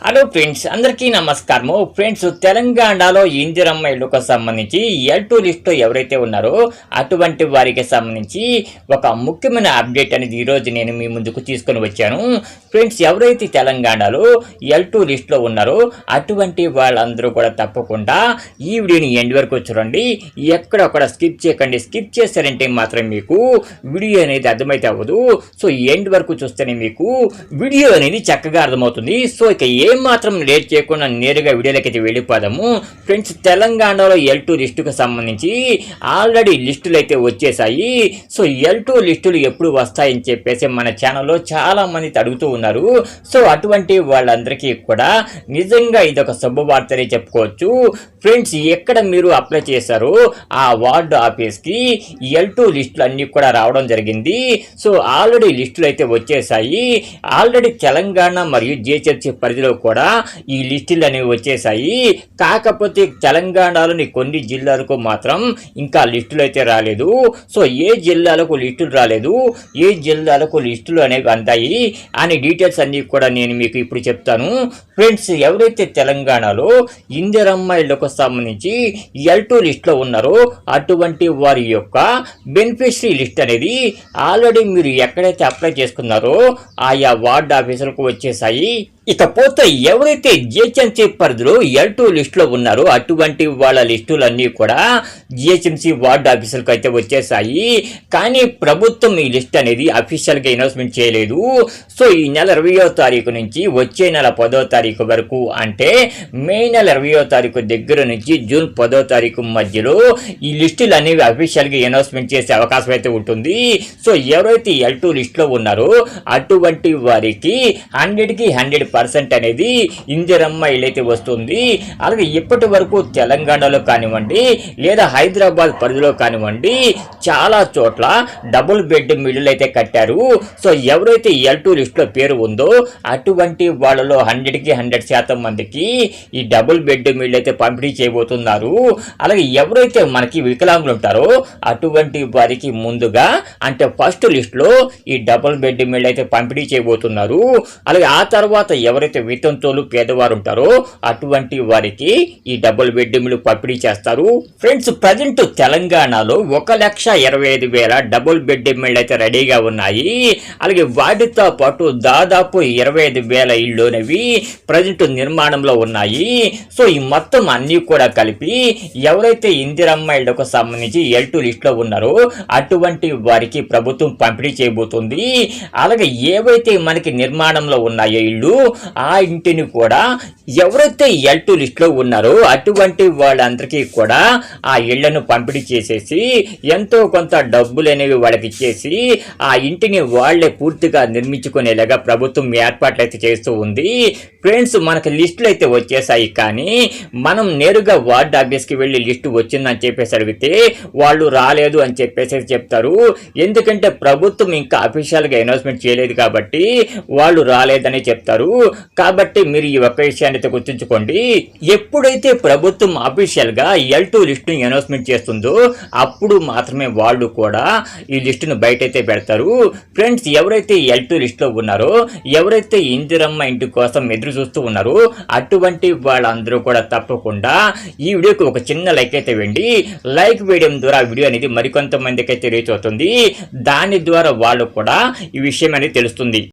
Hello friends, అందరికీ నమస్కారము. Friends, తెలంగాణలో ఇందిరమ్మ ఇళ్లకు సంబంధించి L2 లిస్ట్లో ఎవరైతే ఉన్నారో అటువంటి వారికి సంబంధించి ఒక ముఖ్యమైన అప్డేట్ అనేది ఈరోజు నేను మీ ముందుకు తీసుకొని వచ్చాను. ఫ్రెండ్స్, ఎవరైతే తెలంగాణలో L2 లిస్ట్లో ఉన్నారో అటువంటి వాళ్ళందరూ కూడా తప్పకుండా ఈ వీడియోని ఎండ్ వరకు చూడండి. ఎక్కడొక్కడ స్కిప్ చేయకండి. స్కిప్ చేస్తారంటే మాత్రం మీకు వీడియో అనేది అర్థమైతే అవ్వదు. సో ఎండ్ వరకు చూస్తేనే మీకు వీడియో అనేది చక్కగా అర్థమవుతుంది. సో ఇక మాత్రం లేట్ చేయకుండా నేరుగా వీడియోలోకి అయితే వెళ్ళిపోదాము. ఫ్రెండ్స్, తెలంగాణలో L2 లిస్టుకు సంబంధించి ఆల్రెడీ లిస్టులు అయితే వచ్చేసాయి. సో L2 లిస్టులు ఎప్పుడు వస్తాయని చెప్పేసి మన ఛానల్లో చాలా మంది అడుగుతూ ఉన్నారు. సో అటువంటి వాళ్ళందరికీ కూడా నిజంగా ఇదొక శుభవార్తనే చెప్పుకోవచ్చు. ఫ్రెండ్స్, ఎక్కడ మీరు అప్లై చేశారో ఆ వార్డు ఆఫీస్కి L2 లిస్టులు అన్నీ కూడా రావడం జరిగింది. సో ఆల్రెడీ లిస్టులు అయితే వచ్చేసాయి. ఆల్రెడీ తెలంగాణ మరియు జిహెచ్ఎంసీ పరిధిలో కూడా ఈ లిస్టులు అనేవి వచ్చేసాయి. కాకపోతే తెలంగాణలోని కొన్ని జిల్లాలకు మాత్రం ఇంకా లిస్టులు అయితే రాలేదు. సో ఏ జిల్లాలకు లిస్టులు రాలేదు, ఏ జిల్లాలకు లిస్టులు అనేవి అందాయి అనే డీటెయిల్స్ అన్నీ కూడా నేను మీకు ఇప్పుడు చెప్తాను. ఫ్రెండ్స్, ఎవరైతే తెలంగాణలో ఇందిరమ్మ ఇళ్లకు సంబంధించి L2 లిస్టులో ఉన్నారో అటువంటి వారి యొక్క బెనిఫిషరీ లిస్ట్ అనేది ఆల్రెడీ మీరు ఎక్కడైతే అప్లై చేసుకున్నారో ఆయా వార్డు ఆఫీసులకు వచ్చేసాయి. ఇకపోతే ఎవరైతే జిహెచ్ఎంసీ పరిధిలో L2 లిస్టులో ఉన్నారో అటువంటి వాళ్ళ లిస్టులన్నీ కూడా జిహెచ్ఎంసీ వార్డు ఆఫీసులకు అయితే వచ్చేసాయి. కానీ ప్రభుత్వం ఈ లిస్ట్ అనేది అఫీషియల్గా అనౌన్స్మెంట్ చేయలేదు. సో ఈ నెల 20వ తారీఖు నుంచి వచ్చే నెల 10వ తారీఖు వరకు, అంటే మే నెల 20వ తారీఖు దగ్గర నుంచి జూన్ 10వ తారీఖు మధ్యలో ఈ లిస్టులు అనేవి అఫీషియల్గా అనౌన్స్మెంట్ చేసే అవకాశం అయితే ఉంటుంది. సో ఎవరైతే L2 లిస్టులో ఉన్నారో అటువంటి వారికి 100కి 100% అనేది ఇందిరమ్మ ఇల్లు అయితే వస్తుంది. అలాగే ఇప్పటి వరకు తెలంగాణలో కానివ్వండి లేదా హైదరాబాద్ పరిధిలో కానివ్వండి చాలా చోట్ల డబుల్ బెడ్ ఇళ్ళు అయితే కట్టారు. సో ఎవరైతే L2 లిస్టులో పేరు ఉందో అటువంటి వాళ్ళలో 100కి 100% మందికి ఈ డబుల్ బెడ్ ఇళ్ళు అయితే పంపిణీ చేయబోతున్నారు. అలాగే ఎవరైతే మనకి వికలాంగులు ఉంటారో అటువంటి వారికి ముందుగా, అంటే ఫస్ట్ లిస్టులో ఈ డబుల్ బెడ్ ఇళ్ళు అయితే పంపిణీ చేయబోతున్నారు. అలాగే ఆ తర్వాత ఎవరైతే వితంతువులు పేదవారు ఉంటారో అటువంటి వారికి ఈ డబుల్ బెడ్రూమ్లు పంపిణీ చేస్తారు. ఫ్రెండ్స్, ప్రజెంట్ తెలంగాణలో 1,25,000 డబుల్ బెడ్రూమ్లు అయితే రెడీగా ఉన్నాయి. అలాగే వాటితో పాటు దాదాపు 25,000 ఇళ్ళు అనేవి ప్రజెంట్ నిర్మాణంలో ఉన్నాయి. సో ఈ మొత్తం అన్ని కూడా కలిపి ఎవరైతే ఇందిరమ్మ ఇళ్లకు సంబంధించి L2 లిస్టులో ఉన్నారో అటువంటి వారికి ప్రభుత్వం పంపిణీ చేయబోతుంది. అలాగే ఏవైతే మనకి నిర్మాణంలో ఉన్నాయో ఇళ్ళు ఆ ఇంటిని కూడా ఎవరైతే L2 లిస్టులో ఉన్నారో అటువంటి వాళ్ళందరికీ కూడా ఆ ఇళ్లను పంపిణీ చేసేసి ఎంతో కొంత డబ్బులు అనేవి వాళ్ళకి ఇచ్చేసి ఆ ఇంటిని వాళ్లే పూర్తిగా నిర్మించుకునేలాగా ప్రభుత్వం ఏర్పాట్లు అయితే చేస్తూ ఉంది. ఫ్రెండ్స్, మనకి లిస్టులు అయితే వచ్చేసాయి. కానీ మనం నేరుగా వార్డు ఆఫీస్కి వెళ్ళి లిస్టు వచ్చిందని చెప్పేసి అడిగితే వాళ్ళు రాలేదు అని చెప్పేసి చెప్తారు. ఎందుకంటే ప్రభుత్వం ఇంకా అఫీషియల్గా అనౌన్స్మెంట్ చేయలేదు కాబట్టి వాళ్ళు రాలేదని చెప్తారు. కాబట్టి మీరు ఈ ఒక్క విషయాన్ని అయితే గుర్తుంచుకోండి. ఎప్పుడైతే ప్రభుత్వం అఫీషియల్గా L2 లిస్టుని అనౌన్స్మెంట్ చేస్తుందో అప్పుడు మాత్రమే వాళ్ళు కూడా ఈ లిస్టును బయట అయితే పెడతారు. ఫ్రెండ్స్, ఎవరైతే L2 లిస్టులో ఉన్నారో, ఎవరైతే ఇందిరమ్మ ఇంటి కోసం ఎదురు చూస్తూ ఉన్నారో అటువంటి వాళ్ళందరూ కూడా తప్పకుండా ఈ వీడియోకి ఒక చిన్న లైక్ అయితే వేయండి. లైక్ వేయడం ద్వారా వీడియో అనేది మరికొంతమందికి అయితే రీచ్ అవుతుంది. దాని ద్వారా వాళ్ళు కూడా ఈ విషయం అనేది తెలుస్తుంది.